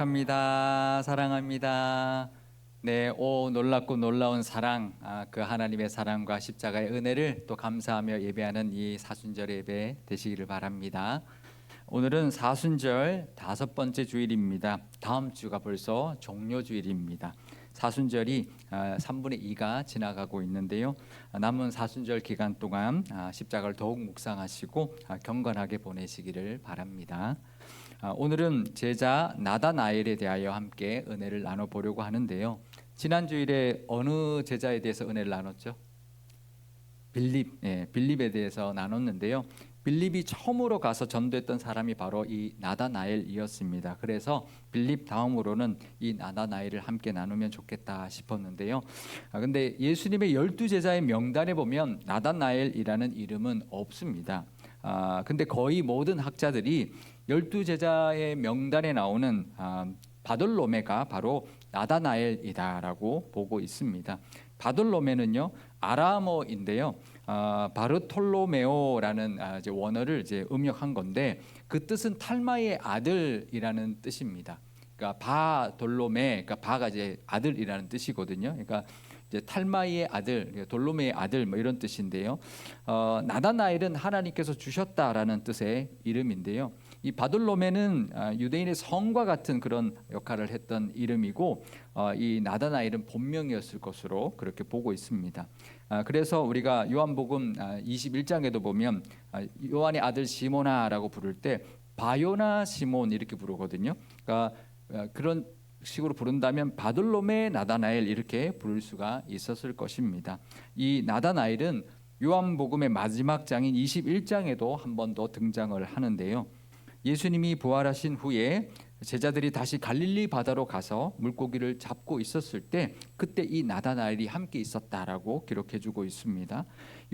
합니다. 사랑합니다. 네, 오 놀랍고 놀라운 사랑, 그 하나님의 사랑과 십자가의 은혜를 또 감사하며 예배하는 이 사순절 예배 되시기를 바랍니다. 오늘은 사순절 5번째 주일입니다. 다음 주가 벌써 종료 주일입니다. 사순절이 3분의 2가 지나가고 있는데요. 남은 사순절 기간 동안 십자가를 더욱 묵상하시고 경건하게 보내시기를 바랍니다. 오늘은 제자 나다나엘에 대하여 함께 은혜를 나눠보려고 하는데요. 지난 주일에 어느 제자에 대해서 은혜를 나눴죠? 빌립에 대해서 나눴는데요. 빌립이 처음으로 가서 전도했던 사람이 바로 이 나다나엘이었습니다. 그래서 빌립 다음으로는 이 나다나엘을 함께 나누면 좋겠다 싶었는데요. 근데 예수님의 12제자의 명단에 보면 나다나엘이라는 이름은 없습니다. 근데 거의 모든 학자들이 12제자의 명단에 나오는 바돌로메가 바로 나다나엘이다라고 보고 있습니다. 바돌로메는요 아람어인데요. 바르톨로메오라는 원어를 음역한 건데 그 뜻은 탈마의 아들이라는 뜻입니다. 그러니까 바돌로메, 그러니까 바가 아들이라는 뜻이거든요. 그러니까 탈마이의 아들, 돌로메의 아들 뭐 이런 뜻인데요. 나다나엘은 하나님께서 주셨다라는 뜻의 이름인데요. 이 바돌로메는 유대인의 성과 같은 그런 역할을 했던 이름이고 이 나다나엘은 본명이었을 것으로 그렇게 보고 있습니다. 그래서 우리가 요한복음 21장에도 보면 요한의 아들 시모나라고 부를 때 바요나 시몬 이렇게 부르거든요. 그러니까 그런 식으로 부른다면 바돌로메 나다나엘 이렇게 부를 수가 있었을 것입니다. 이 나다나엘은 요한복음의 마지막 장인 21장에도 한 번 더 등장을 하는데요. 예수님이 부활하신 후에 제자들이 다시 갈릴리 바다로 가서 물고기를 잡고 있었을 때 그때 이 나다나엘이 함께 있었다라고 기록해주고 있습니다.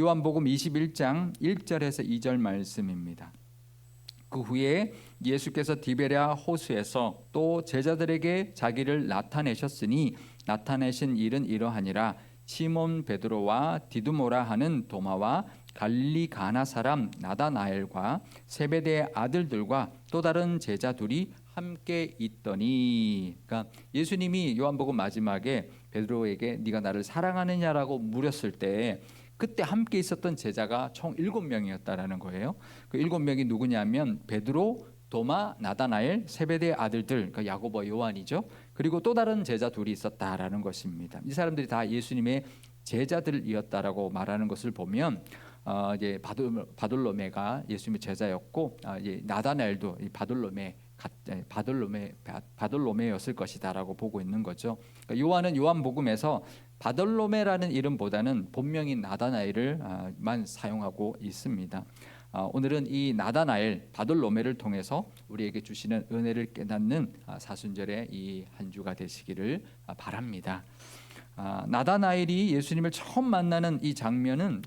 요한복음 21장 1절에서 2절 말씀입니다. 그 후에 예수께서 디베랴 호수에서 또 제자들에게 자기를 나타내셨으니 나타내신 일은 이러하니라. 시몬 베드로와 디두모라 하는 도마와 갈릴리 가나 사람 나다나엘과 세베대의 아들들과 또 다른 제자 둘이 함께 있더니, 그러니까 예수님이 요한복음 마지막에 베드로에게 네가 나를 사랑하느냐라고 물었을 때 그때 함께 있었던 제자가 총 7명이었다라는 거예요. 그 7명이 누구냐면 베드로, 도마, 나다나엘, 세베대의 아들들, 그러니까 야고보, 요한이죠. 그리고 또 다른 제자 둘이 있었다라는 것입니다. 이 사람들이 다 예수님의 제자들이었다라고 말하는 것을 보면 이제 바돌로메가 예수님의 제자였고 이제 나다나엘도 이 바돌로메였을 것이다라고 보고 있는 거죠. 그러니까 요한은 요한복음에서 바돌로메라는 이름보다는 본명인 나다나엘을만 사용하고 있습니다. 오늘은 이 나다나엘 바돌로메를 통해서 우리에게 주시는 은혜를 깨닫는 사순절의 이 한 주가 되시기를 바랍니다. 나다나엘이 예수님을 처음 만나는 이 장면은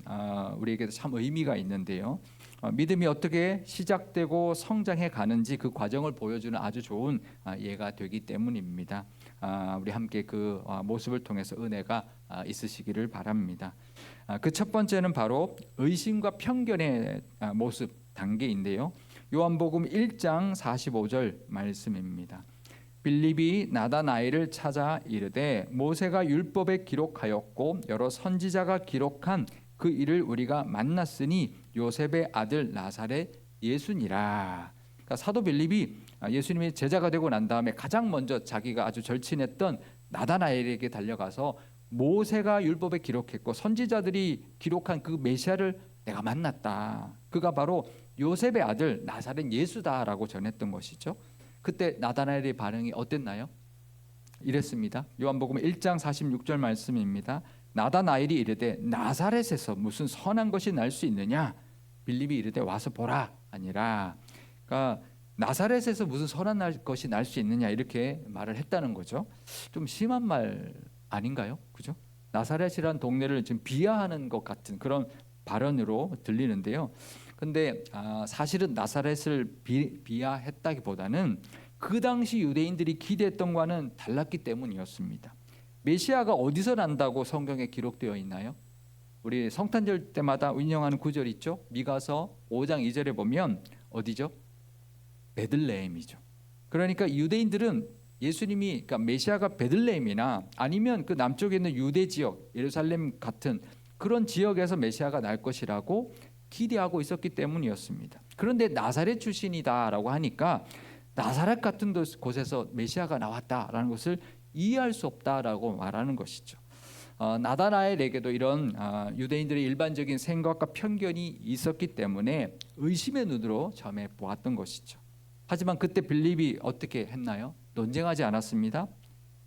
우리에게도 참 의미가 있는데요. 믿음이 어떻게 시작되고 성장해 가는지 그 과정을 보여주는 아주 좋은 예가 되기 때문입니다. 우리 함께 그 모습을 통해서 은혜가 있으시기를 바랍니다. 그 첫 번째는 바로 의심과 편견의 모습 단계인데요. 요한복음 1장 45절 말씀입니다. 빌립이 나다나엘을 찾아 이르되 모세가 율법에 기록하였고 여러 선지자가 기록한 그 일을 우리가 만났으니 요셉의 아들 나사렛 예수니라. 그러니까 사도 빌립이 예수님의 제자가 되고 난 다음에 가장 먼저 자기가 아주 절친했던 나다나엘에게 달려가서 모세가 율법에 기록했고 선지자들이 기록한 그 메시아를 내가 만났다. 그가 바로 요셉의 아들 나사렛 예수다라고 전했던 것이죠. 그때 나다나엘의 반응이 어땠나요? 이랬습니다. 요한복음 1장 46절 말씀입니다. 나다나엘이 이르되 나사렛에서 무슨 선한 것이 날 수 있느냐? 빌립이 이르되 와서 보라 아니라. 그러니까 나사렛에서 무슨 선한 것이 날 수 있느냐 이렇게 말을 했다는 거죠. 좀 심한 말 아닌가요? 그죠? 나사렛이란 동네를 지금 비하하는 것 같은 그런 발언으로 들리는데요. 근데 사실은 나사렛을 비하했다기보다는 그 당시 유대인들이 기대했던 것과는 달랐기 때문이었습니다. 메시아가 어디서 난다고 성경에 기록되어 있나요? 우리 성탄절 때마다 인용하는 구절 있죠? 미가서 5장 2절에 보면 어디죠? 베들레헴이죠. 그러니까 유대인들은 예수님이 그러니까 메시아가 베들레헴이나 아니면 그 남쪽에 있는 유대 지역 예루살렘 같은 그런 지역에서 메시아가 날 것이라고 기대하고 있었기 때문이었습니다. 그런데 나사렛 출신이다라고 하니까 나사렛 같은 곳에서 메시아가 나왔다라는 것을 이해할 수 없다라고 말하는 것이죠. 나다나엘에게도 이런 유대인들의 일반적인 생각과 편견이 있었기 때문에 의심의 눈으로 처음에 보았던 것이죠. 하지만 그때 빌립이 어떻게 했나요? 논쟁하지 않았습니다.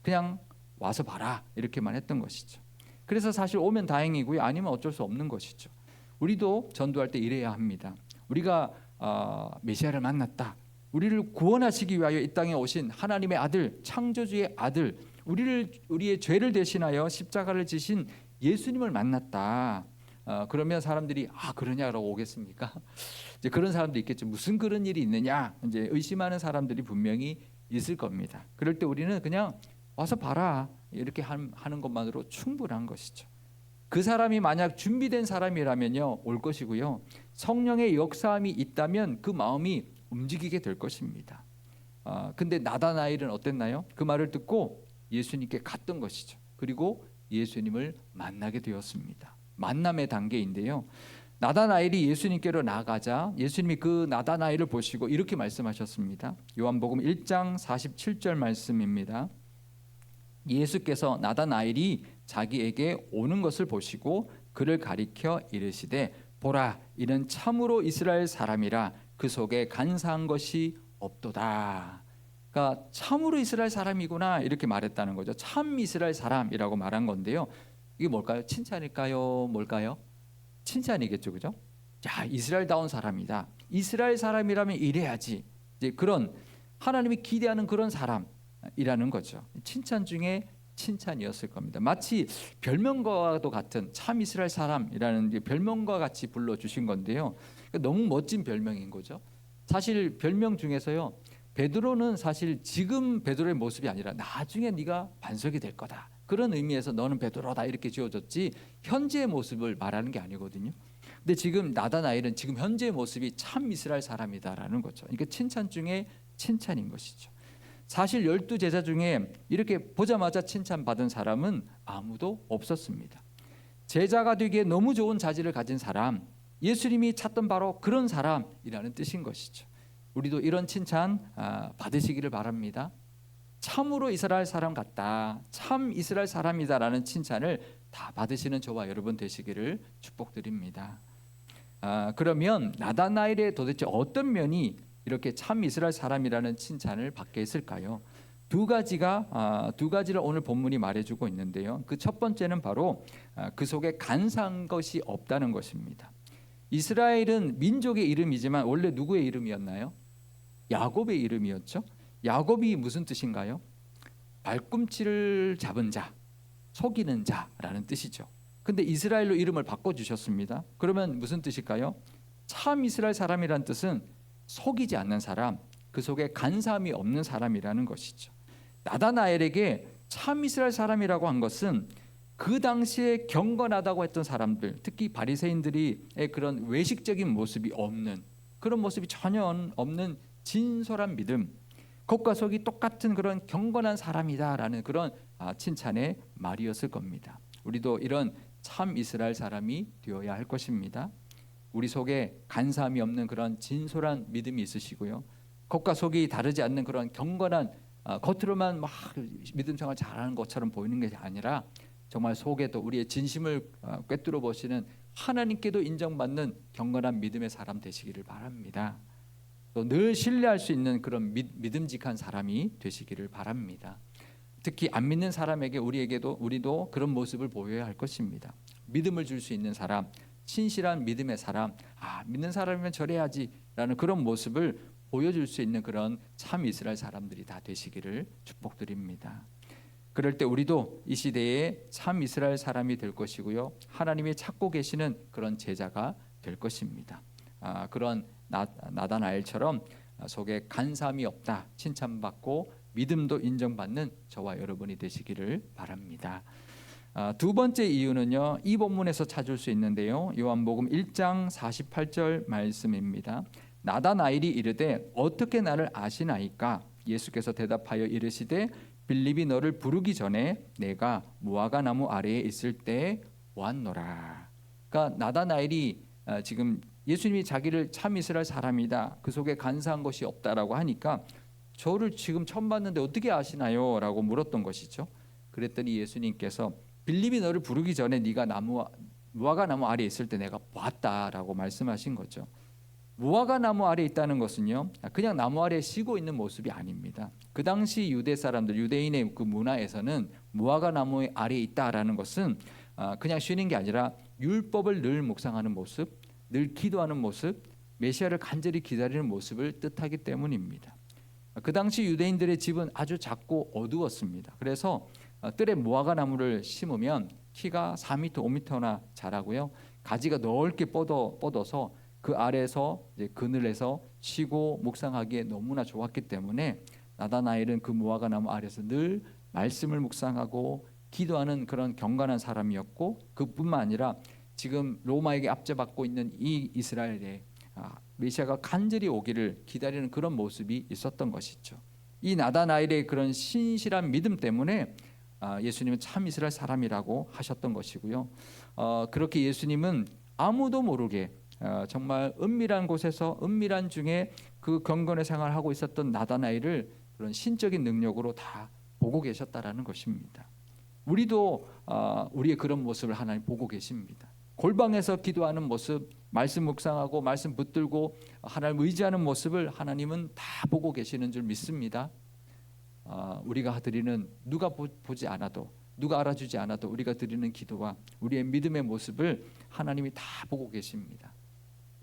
그냥 와서 봐라 이렇게만 했던 것이죠. 그래서 사실 오면 다행이고요. 아니면 어쩔 수 없는 것이죠. 우리도 전도할 때 이래야 합니다. 우리가 메시아를 만났다. 우리를 구원하시기 위하여 이 땅에 오신 하나님의 아들, 창조주의 아들, 우리의 죄를 대신하여 십자가를 지신 예수님을 만났다. 그러면 사람들이 그러냐라고 오겠습니까? 이제 그런 사람도 있겠죠. 무슨 그런 일이 있느냐? 이제 의심하는 사람들이 분명히 있을 겁니다. 그럴 때 우리는 그냥 와서 봐라 이렇게 하는 것만으로 충분한 것이죠. 그 사람이 만약 준비된 사람이라면요 올 것이고요. 성령의 역사함이 있다면 그 마음이 움직이게 될 것입니다. 근데 나다나엘은 어땠나요? 그 말을 듣고 예수님께 갔던 것이죠. 그리고 예수님을 만나게 되었습니다. 만남의 단계인데요. 나다나엘이 예수님께로 나가자 예수님이 그 나다나엘을 보시고 이렇게 말씀하셨습니다. 요한복음 1장 47절 말씀입니다. 예수께서 나다나엘이 자기에게 오는 것을 보시고 그를 가리켜 이르시되 보라 이는 참으로 이스라엘 사람이라 그 속에 간사한 것이 없도다. 그러니까 참으로 이스라엘 사람이구나 이렇게 말했다는 거죠. 참 이스라엘 사람이라고 말한 건데요. 이게 뭘까요? 칭찬일까요? 뭘까요? 칭찬이겠죠, 그죠? 자, 이스라엘다운 사람이다. 이스라엘 사람이라면 이래야지. 이제 그런 하나님이 기대하는 그런 사람이라는 거죠. 칭찬 중에 칭찬이었을 겁니다. 마치 별명과도 같은 참 이스라엘 사람이라는 별명과 같이 불러주신 건데요. 너무 멋진 별명인 거죠. 사실 별명 중에서요. 베드로는 사실 지금 베드로의 모습이 아니라 나중에 네가 반석이 될 거다. 그런 의미에서 너는 베드로다 이렇게 지어졌지 현재의 모습을 말하는 게 아니거든요. 근데 지금 나다나엘은 지금 현재의 모습이 참 이스라엘 사람이다라는 거죠. 그러니까 칭찬 중에 칭찬인 것이죠. 사실 12제자 중에 이렇게 보자마자 칭찬받은 사람은 아무도 없었습니다. 제자가 되기에 너무 좋은 자질을 가진 사람, 예수님이 찾던 바로 그런 사람이라는 뜻인 것이죠. 우리도 이런 칭찬 받으시기를 바랍니다. 참으로 이스라엘 사람 같다, 참 이스라엘 사람이다라는 칭찬을 다 받으시는 저와 여러분 되시기를 축복드립니다. 그러면 나다나엘의 도대체 어떤 면이 이렇게 참 이스라엘 사람이라는 칭찬을 받게 했을까요? 두 가지를 오늘 본문이 말해주고 있는데요. 그 첫 번째는 바로 그 속에 간사한 것이 없다는 것입니다. 이스라엘은 민족의 이름이지만 원래 누구의 이름이었나요? 야곱의 이름이었죠. 야곱이 무슨 뜻인가요? 발꿈치를 잡은 자, 속이는 자라는 뜻이죠. 근데 이스라엘로 이름을 바꿔주셨습니다. 그러면 무슨 뜻일까요? 참 이스라엘 사람이란 뜻은 속이지 않는 사람, 그 속에 간사함이 없는 사람이라는 것이죠. 나다나엘에게 참 이스라엘 사람이라고 한 것은 그 당시에 경건하다고 했던 사람들, 특히 바리새인들이 그런 외식적인 모습이 없는, 그런 모습이 전혀 없는 진솔한 믿음, 겉과 속이 똑같은 그런 경건한 사람이다라는 그런 칭찬의 말이었을 겁니다. 우리도 이런 참 이스라엘 사람이 되어야 할 것입니다. 우리 속에 간사함이 없는 그런 진솔한 믿음이 있으시고요. 겉과 속이 다르지 않는 그런 경건한 겉으로만 막 믿음 생활 잘하는 것처럼 보이는 게 아니라 정말 속에도 우리의 진심을 꿰뚫어 보시는 하나님께도 인정받는 경건한 믿음의 사람 되시기를 바랍니다. 또 늘 신뢰할 수 있는 그런 믿음직한 사람이 되시기를 바랍니다. 특히 안 믿는 사람에게 우리도 그런 모습을 보여야 할 것입니다. 믿음을 줄 수 있는 사람, 신실한 믿음의 사람, 믿는 사람이면 저래야지라는 그런 모습을 보여줄 수 있는 그런 참 이스라엘 사람들이 다 되시기를 축복드립니다. 그럴 때 우리도 이 시대에 참 이스라엘 사람이 될 것이고요. 하나님이 찾고 계시는 그런 제자가 될 것입니다. 그런 나다나엘처럼 속에 간사함이 없다 칭찬받고 믿음도 인정받는 저와 여러분이 되시기를 바랍니다. 두 번째 이유는요, 이 본문에서 찾을 수 있는데요. 요한복음 1장 48절 말씀입니다. 나다나엘이 이르되 어떻게 나를 아시나이까? 예수께서 대답하여 이르시되 빌립이 너를 부르기 전에 내가 무화과 나무 아래에 있을 때 보았노라. 그러니까 나다나엘이 지금 예수님이 자기를 참 이스라엘 사람이다, 그 속에 간사한 것이 없다라고 하니까 저를 지금 처음 봤는데 어떻게 아시나요? 라고 물었던 것이죠. 그랬더니 예수님께서 빌립이 너를 부르기 전에 네가 무화과 나무 아래에 있을 때 내가 봤다라고 말씀하신 거죠. 무화과 나무 아래에 있다는 것은요, 그냥 나무 아래에 쉬고 있는 모습이 아닙니다. 그 당시 유대 사람들, 유대인의 그 문화에서는 무화과 나무 아래에 있다라는 것은 그냥 쉬는 게 아니라 율법을 늘 묵상하는 모습, 늘 기도하는 모습, 메시아를 간절히 기다리는 모습을 뜻하기 때문입니다. 그 당시 유대인들의 집은 아주 작고 어두웠습니다. 그래서 뜰에 무화과 나무를 심으면 키가 4m, 5m나 자라고요. 가지가 넓게 뻗어서 그 아래에서 이제 그늘에서 쉬고 묵상하기에 너무나 좋았기 때문에 나다나엘은 그 무화과 나무 아래에서 늘 말씀을 묵상하고 기도하는 그런 경건한 사람이었고, 그뿐만 아니라 지금 로마에게 압제받고 있는 이 이스라엘에 메시아가 간절히 오기를 기다리는 그런 모습이 있었던 것이죠. 이 나다나엘의 그런 신실한 믿음 때문에 예수님은 참 이스라엘 사람이라고 하셨던 것이고요. 그렇게 예수님은 아무도 모르게 정말 은밀한 곳에서 은밀한 중에 그 경건의 생활을 하고 있었던 나다나엘을 그런 신적인 능력으로 다 보고 계셨다라는 것입니다. 우리도 우리의 그런 모습을 하나님 보고 계십니다. 골방에서 기도하는 모습, 말씀 묵상하고 말씀 붙들고 하나님 의지하는 모습을 하나님은 다 보고 계시는 줄 믿습니다. 우리가 드리는, 누가 보지 않아도, 누가 알아주지 않아도 우리가 드리는 기도와 우리의 믿음의 모습을 하나님이 다 보고 계십니다.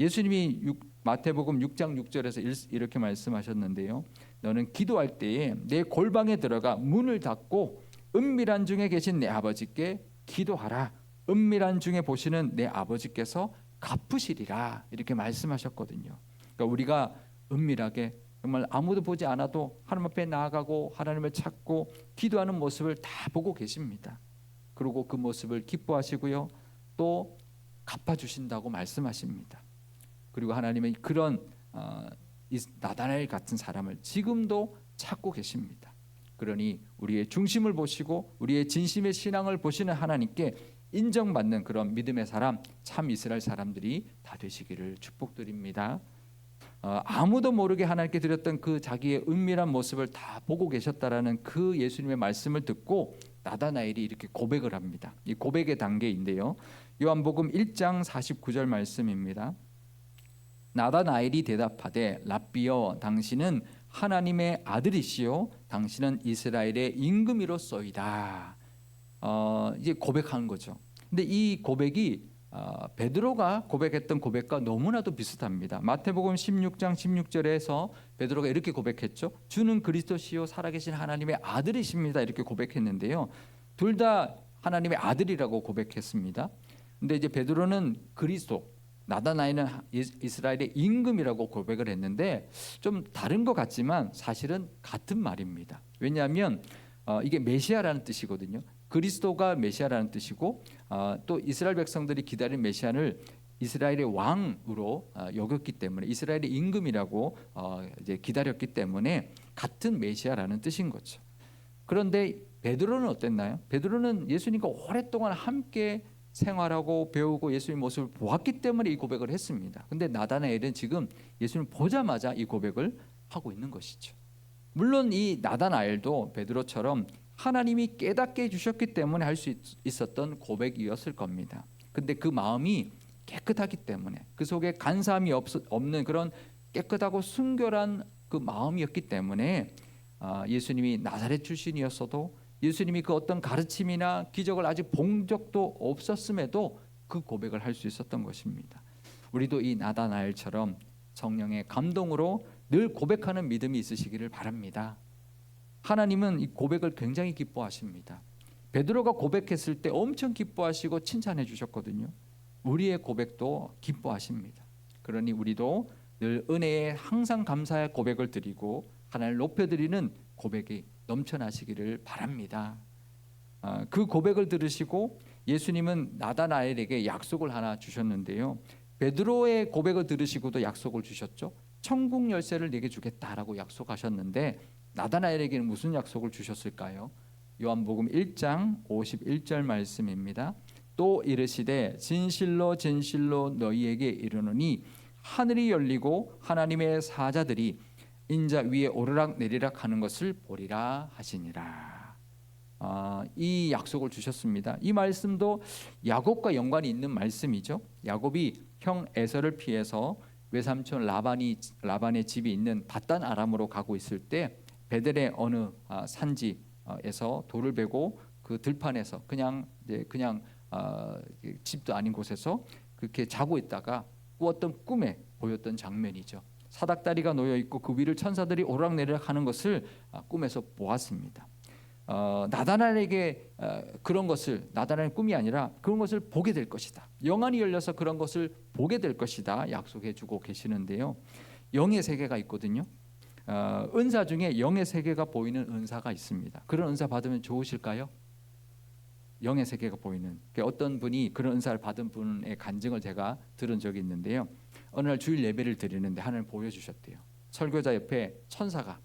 예수님이 마태복음 6장 6절에서 이렇게 말씀하셨는데요, 너는 기도할 때에 내 골방에 들어가 문을 닫고 은밀한 중에 계신 내 아버지께 기도하라. 은밀한 중에 보시는 내 아버지께서 갚으시리라. 이렇게 말씀하셨거든요. 그러니까 우리가 은밀하게 정말 아무도 보지 않아도 하나님 앞에 나아가고 하나님을 찾고 기도하는 모습을 다 보고 계십니다. 그리고 그 모습을 기뻐하시고요, 또 갚아주신다고 말씀하십니다. 그리고 하나님은 그런 나다나엘 같은 사람을 지금도 찾고 계십니다. 그러니 우리의 중심을 보시고 우리의 진심의 신앙을 보시는 하나님께 인정받는 그런 믿음의 사람, 참 이스라엘 사람들이 다 되시기를 축복드립니다. 아무도 모르게 하나님께 드렸던 그 자기의 은밀한 모습을 다 보고 계셨다라는 그 예수님의 말씀을 듣고 나다나엘이 이렇게 고백을 합니다. 이 고백의 단계인데요, 요한복음 1장 49절 말씀입니다. 나다나엘이 대답하되 랍비여, 당신은 하나님의 아들이시요 당신은 이스라엘의 임금이로소이다. 이제 고백하는 거죠. 근데 이 고백이 베드로가 고백했던 고백과 너무나도 비슷합니다. 마태복음 16장 16절에서 베드로가 이렇게 고백했죠. 주는 그리스도시요 살아계신 하나님의 아들이십니다. 이렇게 고백했는데요, 둘 다 하나님의 아들이라고 고백했습니다. 근데 이제 베드로는 그리스도, 나다나엘은 이스라엘의 임금이라고 고백을 했는데 좀 다른 것 같지만 사실은 같은 말입니다. 왜냐하면 이게 메시아라는 뜻이거든요. 그리스도가 메시아라는 뜻이고 또 이스라엘 백성들이 기다린 메시아를 이스라엘의 왕으로 여겼기 때문에, 이스라엘의 임금이라고 이제 기다렸기 때문에 같은 메시아라는 뜻인 거죠. 그런데 베드로는 어땠나요? 베드로는 예수님과 오랫동안 함께 생활하고 배우고 예수님 모습을 보았기 때문에 이 고백을 했습니다. 근데 나다나엘은 지금 예수님 보자마자 이 고백을 하고 있는 것이죠. 물론 이 나다나엘도 베드로처럼 하나님이 깨닫게 해주셨기 때문에 할 수 있었던 고백이었을 겁니다. 근데 그 마음이 깨끗하기 때문에, 그 속에 간사함이 없는 그런 깨끗하고 순결한 그 마음이었기 때문에 예수님이 나사렛 출신이었어도, 예수님이 그 어떤 가르침이나 기적을 아직 본 적도 없었음에도 그 고백을 할 수 있었던 것입니다. 우리도 이 나다나엘처럼 성령의 감동으로 늘 고백하는 믿음이 있으시기를 바랍니다. 하나님은 이 고백을 굉장히 기뻐하십니다. 베드로가 고백했을 때 엄청 기뻐하시고 칭찬해 주셨거든요. 우리의 고백도 기뻐하십니다. 그러니 우리도 늘 은혜에 항상 감사의 고백을 드리고 하나님을 높여드리는 고백이 넘쳐나시기를 바랍니다. 그 고백을 들으시고 예수님은 나다나엘에게 약속을 하나 주셨는데요, 베드로의 고백을 들으시고도 약속을 주셨죠. 천국 열쇠를 내게 주겠다라고 약속하셨는데 나다나엘에게는 무슨 약속을 주셨을까요? 요한복음 1장 51절 말씀입니다. 또 이르시되 진실로 진실로 너희에게 이르노니 하늘이 열리고 하나님의 사자들이 인자 위에 오르락 내리락 하는 것을 보리라 하시니라. 이 약속을 주셨습니다. 이 말씀도 야곱과 연관이 있는 말씀이죠. 야곱이 형 에서를 피해서 외삼촌 라반의 집이 있는 밧단 아람으로 가고 있을 때 베델의 어느 산지에서 돌을 베고 그 들판에서 그냥 집도 아닌 곳에서 그렇게 자고 있다가 꾸었던 꿈에 보였던 장면이죠. 사닥다리가 놓여 있고 그 위를 천사들이 오르락내리락 하는 것을 꿈에서 보았습니다. 나다나엘에게 그런 것을, 나다나엘 꿈이 아니라 그런 것을 보게 될 것이다. 영안이 열려서 그런 것을 보게 될 것이다 약속해 주고 계시는데요. 영의 세계가 있거든요. 은사 중에 영의 세계가 보이는 은사가 있습니다. 그런 은사 받으면 좋으실까요? 영의 세계가 보이는, 어떤 분이 그런 은사를 받은 분의 간증을 제가 들은 적이 있는데요. 어느 날 주일 예배를 드리는데 하나님 보여주셨대요. 설교자 옆에 천사가,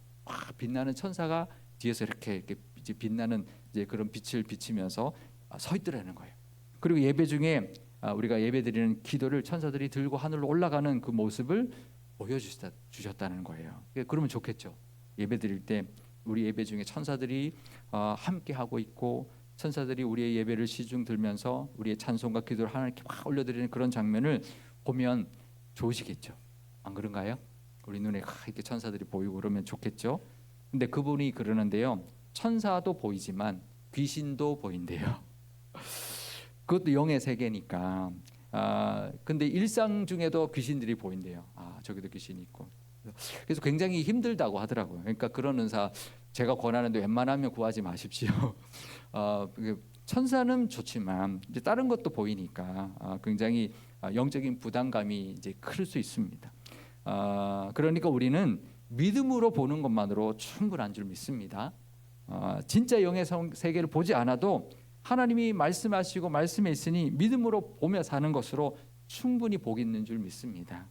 빛나는 천사가 뒤에서 이렇게 이제 빛나는 이제 그런 빛을 비치면서 서 있더라는 거예요. 그리고 예배 중에 우리가 예배 드리는 기도를 천사들이 들고 하늘로 올라가는 그 모습을 보여주셨다는 거예요. 그러면 좋겠죠. 예배 드릴 때 우리 예배 중에 천사들이 함께 하고 있고 천사들이 우리의 예배를 시중 들면서 우리의 찬송과 기도를 하나님께 막 올려드리는 그런 장면을 보면 좋으시겠죠. 안 그런가요? 우리 눈에 이렇게 천사들이 보이고 그러면 좋겠죠. 근데 그분이 그러는데요. 천사도 보이지만 귀신도 보인대요. 그것도 영의 세계니까. 근데 일상 중에도 귀신들이 보인대요. 저기도 귀신이 있고. 그래서 굉장히 힘들다고 하더라고요. 그러니까 그런 은사 제가 권하는데 웬만하면 구하지 마십시오. 천사는 좋지만 이제 다른 것도 보이니까 굉장히 영적인 부담감이 이제 클 수 있습니다. 그러니까 우리는 믿음으로 보는 것만으로 충분한 줄 믿습니다. 진짜 영의 세계를 보지 않아도 하나님이 말씀하시고 말씀에 있으니 믿음으로 보며 사는 것으로 충분히 복 있는 줄 믿습니다.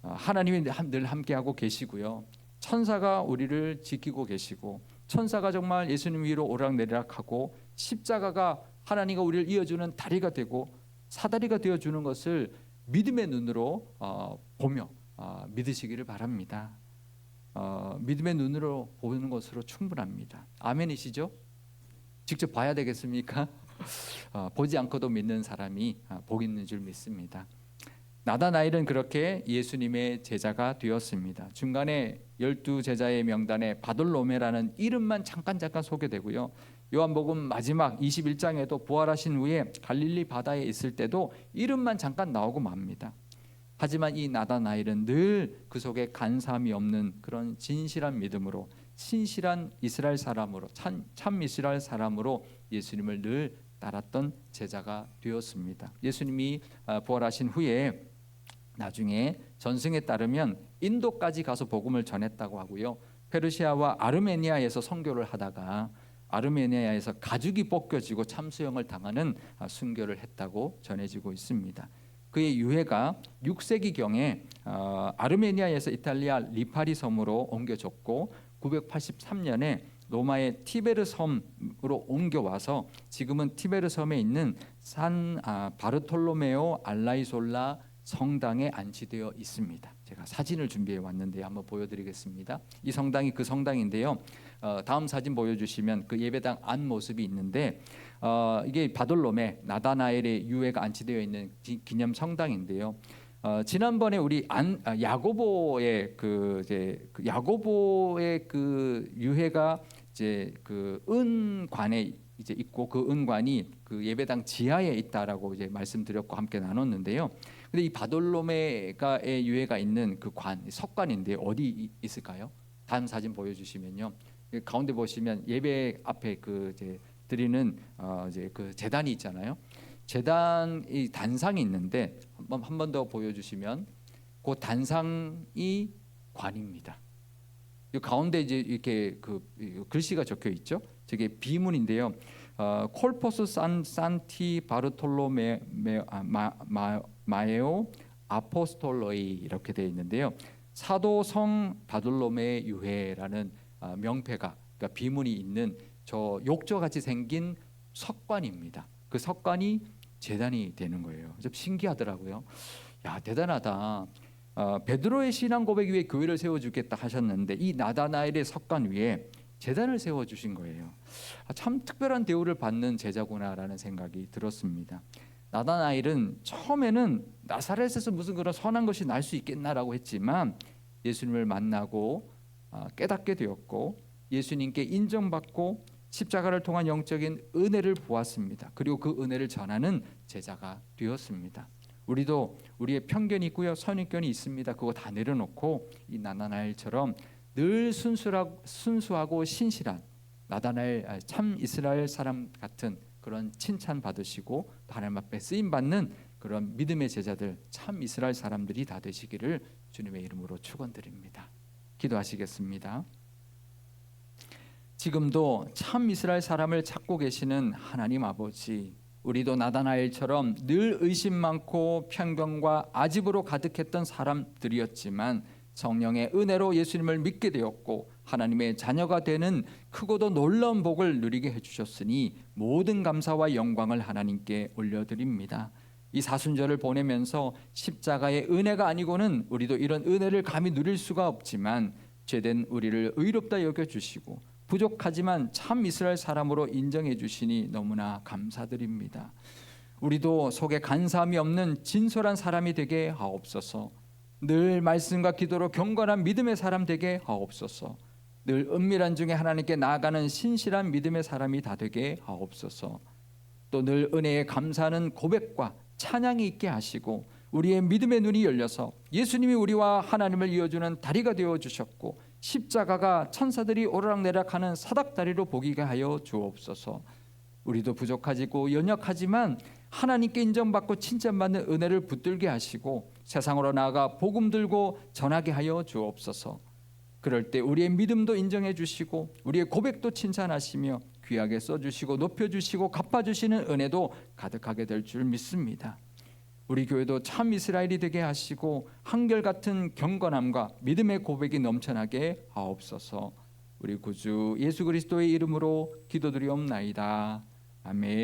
하나님이 늘 함께하고 계시고요. 천사가 우리를 지키고 계시고 천사가 정말 예수님 위로 오락내리락하고 십자가가 하나님과 우리를 이어주는 다리가 되고 사다리가 되어주는 것을 믿음의 눈으로 보며 믿으시기를 바랍니다. 믿음의 눈으로 보는 것으로 충분합니다. 아멘이시죠? 직접 봐야 되겠습니까? 보지 않고도 믿는 사람이 복 있는 줄 믿습니다. 나다나엘은 그렇게 예수님의 제자가 되었습니다. 중간에 12제자의 명단에 바돌로메라는 이름만 잠깐 소개되고요. 요한복음 마지막 21장에도 부활하신 후에 갈릴리 바다에 있을 때도 이름만 잠깐 나오고 맙니다. 하지만 이 나다나엘은 늘 그 속에 간사함이 없는 그런 진실한 믿음으로 신실한 이스라엘 사람으로 참 이스라엘 사람으로 예수님을 늘 따랐던 제자가 되었습니다. 예수님이 부활하신 후에 나중에 전승에 따르면 인도까지 가서 복음을 전했다고 하고요. 페르시아와 아르메니아에서 선교를 하다가 아르메니아에서 가죽이 벗겨지고 참수형을 당하는 순교를 했다고 전해지고 있습니다. 그의 유해가 6세기경에 아르메니아에서 이탈리아 리파리 섬으로 옮겨졌고 983년에 로마의 티베르 섬으로 옮겨와서 지금은 티베르 섬에 있는 산 바르톨로메오 알라이솔라 성당에 안치되어 있습니다. 제가 사진을 준비해 왔는데 한번 보여드리겠습니다. 이 성당이 그 성당인데요. 다음 사진 보여주시면 그 예배당 안 모습이 있는데 이게 바돌로메 나다나엘의 유해가 안치되어 있는 기념 성당인데요. 지난번에 우리 야고보의 야고보의 그 유해가 이제 그 은관에 이제 있고 그 은관이 그 예배당 지하에 있다라고 이제 말씀드렸고 함께 나눴는데요. 근데 이 바돌로메가의 유해가 있는 그 석관인데 어디 있을까요? 다음 사진 보여주시면요. 가운데 보시면 예배 앞에 그 이제 드리는 이제 그 제단이 있잖아요. 제단이 단상이 있는데 한 번 더 보여주시면 그 단상이 관입니다. 이 가운데 이제 이렇게 그 글씨가 적혀 있죠. 저게 비문인데요. 콜포스 산티 바르톨로메오 아포스톨로이 이렇게 되어 있는데요. 사도 성 바돌로메 유해라는 명패가, 그러니까 비문이 있는 저 욕조같이 생긴 석관입니다. 그 석관이 제단이 되는 거예요. 좀 신기하더라고요. 야, 대단하다. 베드로의 신앙 고백 위에 교회를 세워주겠다 하셨는데 이 나다나엘의 석관 위에 제단을 세워주신 거예요. 참 특별한 대우를 받는 제자구나라는 생각이 들었습니다. 나다나엘은 처음에는 나사렛에서 무슨 그런 선한 것이 날 수 있겠나라고 했지만 예수님을 만나고 깨닫게 되었고 예수님께 인정받고 십자가를 통한 영적인 은혜를 보았습니다. 그리고 그 은혜를 전하는 제자가 되었습니다. 우리도 우리의 편견이 있고요, 선입견이 있습니다. 그거 다 내려놓고 이 나다나엘처럼 늘 순수하고 신실한 나다나엘, 참 이스라엘 사람 같은 그런 칭찬 받으시고 하나님 앞에 쓰임 받는 그런 믿음의 제자들, 참 이스라엘 사람들이 다 되시기를 주님의 이름으로 축원드립니다. 기도하시겠습니다. 지금도 참 이스라엘 사람을 찾고 계시는 하나님 아버지, 우리도 나다나엘처럼 늘 의심 많고 편견과 아집으로 가득했던 사람들이었지만 성령의 은혜로 예수님을 믿게 되었고 하나님의 자녀가 되는 크고도 놀라운 복을 누리게 해주셨으니 모든 감사와 영광을 하나님께 올려드립니다. 이 사순절을 보내면서 십자가의 은혜가 아니고는 우리도 이런 은혜를 감히 누릴 수가 없지만 죄된 우리를 의롭다 여겨주시고 부족하지만 참 이스라엘 사람으로 인정해 주시니 너무나 감사드립니다. 우리도 속에 간사함이 없는 진솔한 사람이 되게 하옵소서. 늘 말씀과 기도로 경건한 믿음의 사람 되게 하옵소서. 늘 은밀한 중에 하나님께 나아가는 신실한 믿음의 사람이 다 되게 하옵소서. 또 늘 은혜에 감사하는 고백과 찬양이 있게 하시고 우리의 믿음의 눈이 열려서 예수님이 우리와 하나님을 이어주는 다리가 되어 주셨고 십자가가 천사들이 오르락내락하는 사닥다리로 보기게 하여 주옵소서. 우리도 부족하지고 연약하지만 하나님께 인정받고 칭찬받는 은혜를 붙들게 하시고 세상으로 나아가 복음 들고 전하게 하여 주옵소서. 그럴 때 우리의 믿음도 인정해 주시고 우리의 고백도 칭찬하시며 귀하게 써주시고 높여주시고 갚아주시는 은혜도 가득하게 될 줄 믿습니다. 우리 교회도 참 이스라엘이 되게 하시고 한결같은 경건함과 믿음의 고백이 넘쳐나게 하옵소서. 우리 구주 예수 그리스도의 이름으로 기도드리옵나이다. 아멘.